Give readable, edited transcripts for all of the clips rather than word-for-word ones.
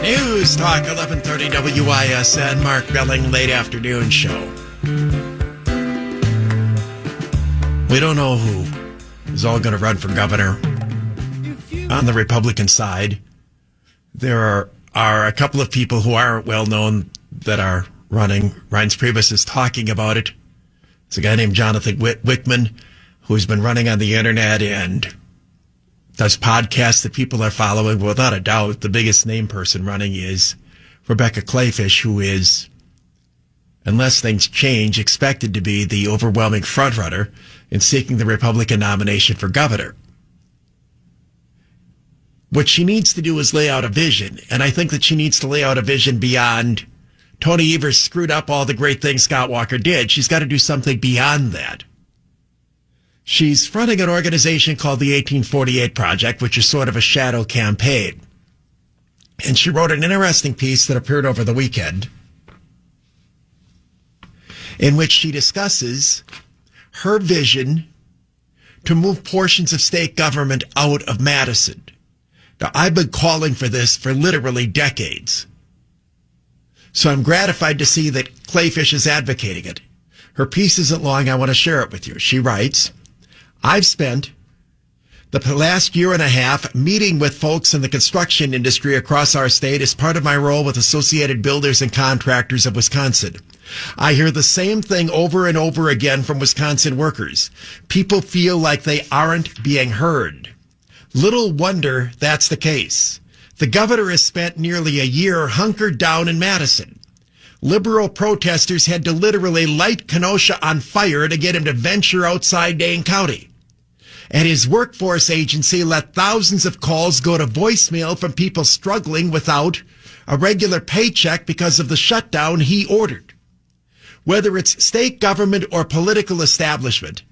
News Talk 1130 WISN, Mark Belling, late afternoon show. We don't know who is all going to run for governor on the Republican side. There are a couple of people who are well known that are running. Reince Priebus is talking about it. It's a guy named Jonathan Wickman who's been running on the internet and does podcasts that people are following. Without a doubt, the biggest name person running is Rebecca Clayfish, who is, unless things change, expected to be the overwhelming frontrunner in seeking the Republican nomination for governor. What she needs to do is lay out a vision, and I think that she needs to lay out a vision beyond Tony Evers screwed up all the great things Scott Walker did. She's got to do something beyond that. She's fronting an organization called the 1848 Project, which is sort of a shadow campaign. And she wrote an interesting piece that appeared over the weekend in which she discusses her vision to move portions of state government out of Madison. Now, I've been calling for this for literally decades. So I'm gratified to see that Clayfish is advocating it. Her piece isn't long. I want to share it with you. She writes, I've spent the last year and a half meeting with folks in the construction industry across our state as part of my role with Associated Builders and Contractors of Wisconsin. I hear the same thing over and over again from Wisconsin workers. People feel like they aren't being heard. Little wonder that's the case. The governor has spent nearly a year hunkered down in Madison. Liberal protesters had to literally light Kenosha on fire to get him to venture outside Dane County. And his workforce agency let thousands of calls go to voicemail from people struggling without a regular paycheck because of the shutdown he ordered. Whether it's state government or political establishment,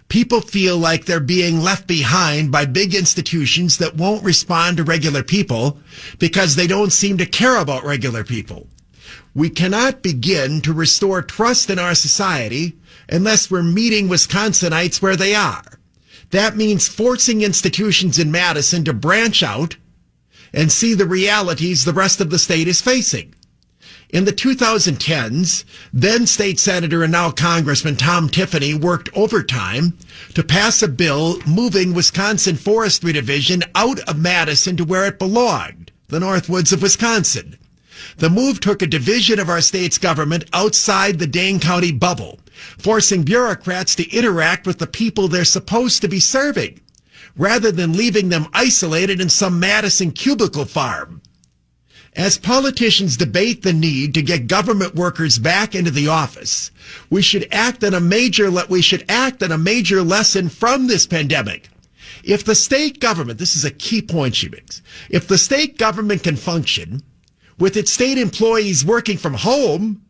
people feel like they're being left behind by big institutions that won't respond to regular people because they don't seem to care about regular people. We cannot begin to restore trust in our society unless we're meeting Wisconsinites where they are. That means forcing institutions in Madison to branch out and see the realities the rest of the state is facing. In the 2010s, then state senator and now Congressman Tom Tiffany worked overtime to pass a bill moving Wisconsin Forestry Division out of Madison to where it belonged, the Northwoods of Wisconsin. The move took a division of our state's government outside the Dane County bubble, forcing bureaucrats to interact with the people they're supposed to be serving, rather than leaving them isolated in some Madison cubicle farm. As politicians debate the need to get government workers back into the office, we should act on a major lesson from this pandemic. If the state government, this is a key point she makes, if the state government can function with its state employees working from home,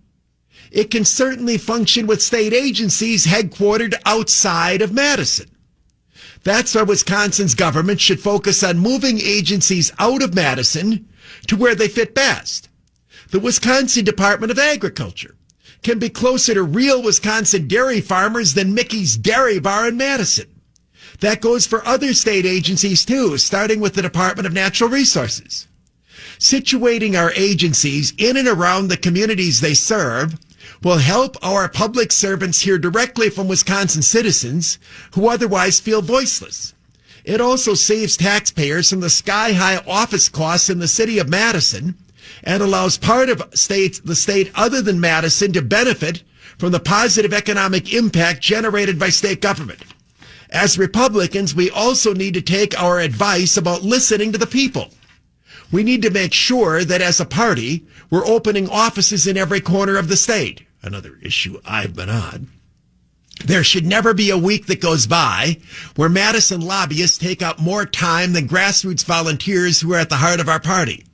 it can certainly function with state agencies headquartered outside of Madison. That's why Wisconsin's government should focus on moving agencies out of Madison to where they fit best. The Wisconsin Department of Agriculture can be closer to real Wisconsin dairy farmers than Mickey's Dairy Bar in Madison. That goes for other state agencies too, starting with the Department of Natural Resources. Situating our agencies in and around the communities they serve will help our public servants hear directly from Wisconsin citizens who otherwise feel voiceless. It also saves taxpayers from the sky-high office costs in the city of Madison and allows part of the state other than Madison to benefit from the positive economic impact generated by state government. As Republicans, we also need to take our advice about listening to the people. We need to make sure that as a party, we're opening offices in every corner of the state. Another issue I've been on. There should never be a week that goes by where Madison lobbyists take up more time than grassroots volunteers who are at the heart of our party.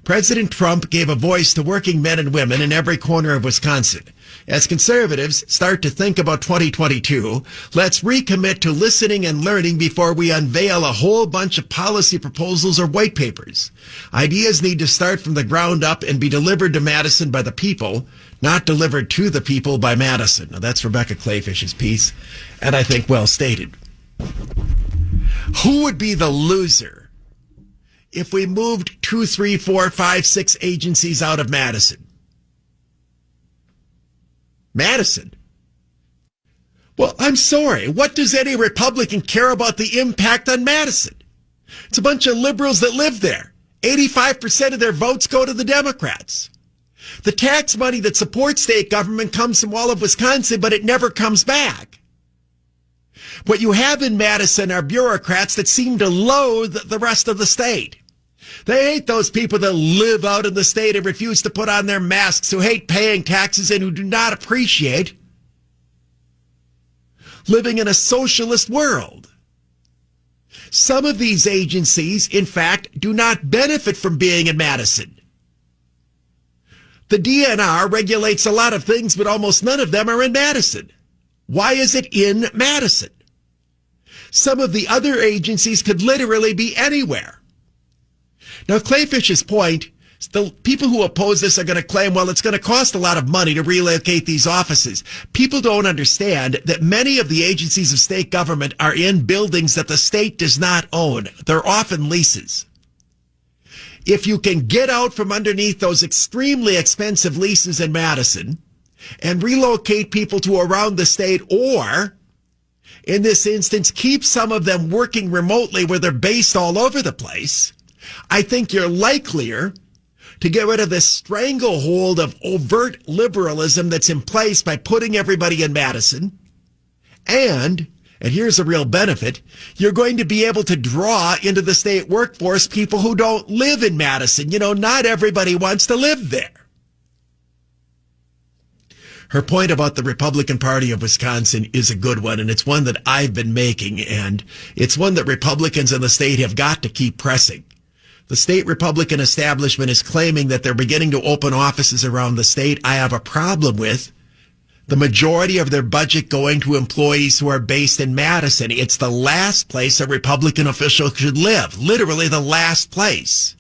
President Trump gave a voice to working men and women in every corner of Wisconsin. As conservatives start to think about 2022, let's recommit to listening and learning before we unveil a whole bunch of policy proposals or white papers. Ideas need to start from the ground up and be delivered to Madison by the people, not delivered to the people by Madison. Now, that's Rebecca Clayfish's piece, and I think well stated. Who would be the loser if we moved 2, 3, 4, 5, 6 agencies out of Madison? Madison? Well, I'm sorry. What does any Republican care about the impact on Madison? It's a bunch of liberals that live there. 85% of their votes go to the Democrats. The tax money that supports state government comes from all of Wisconsin, but it never comes back. What you have in Madison are bureaucrats that seem to loathe the rest of the state. They hate those people that live out in the state and refuse to put on their masks, who hate paying taxes and who do not appreciate living in a socialist world. Some of these agencies, in fact, do not benefit from being in Madison. The DNR regulates a lot of things, but almost none of them are in Madison. Why is it in Madison? Some of the other agencies could literally be anywhere. Now, Clayfish's point, the people who oppose this are going to claim, well, it's going to cost a lot of money to relocate these offices. People don't understand that many of the agencies of state government are in buildings that the state does not own. They're often leases. If you can get out from underneath those extremely expensive leases in Madison and relocate people to around the state, or in this instance, keep some of them working remotely where they're based all over the place, I think you're likelier to get rid of this stranglehold of overt liberalism that's in place by putting everybody in Madison. And here's a real benefit, you're going to be able to draw into the state workforce people who don't live in Madison. You know, not everybody wants to live there. Her point about the Republican Party of Wisconsin is a good one, and it's one that I've been making, and it's one that Republicans in the state have got to keep pressing. The state Republican establishment is claiming that they're beginning to open offices around the state. I have a problem with the majority of their budget going to employees who are based in Madison. It's the last place a Republican official should live, literally the last place.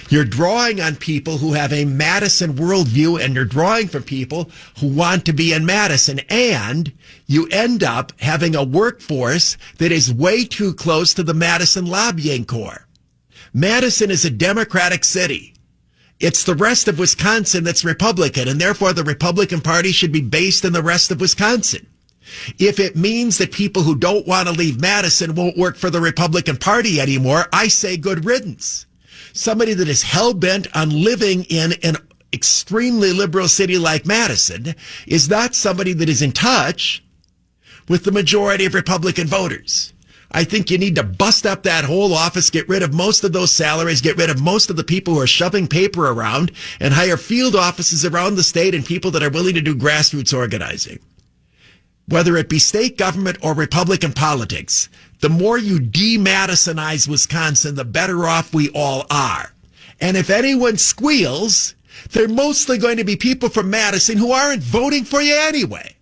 You're drawing on people who have a Madison worldview, and you're drawing from people who want to be in Madison, and you end up having a workforce that is way too close to the Madison lobbying corps. Madison is a Democratic city. It's the rest of Wisconsin that's Republican, and therefore the Republican Party should be based in the rest of Wisconsin. If it means that people who don't want to leave Madison won't work for the Republican Party anymore, I say good riddance. Somebody that is hell-bent on living in an extremely liberal city like Madison is not somebody that is in touch with the majority of Republican voters. I think you need to bust up that whole office, get rid of most of those salaries, get rid of most of the people who are shoving paper around, and hire field offices around the state and people that are willing to do grassroots organizing. Whether it be state government or Republican politics, the more you de-Madisonize Wisconsin, the better off we all are. And if anyone squeals, they're mostly going to be people from Madison who aren't voting for you anyway.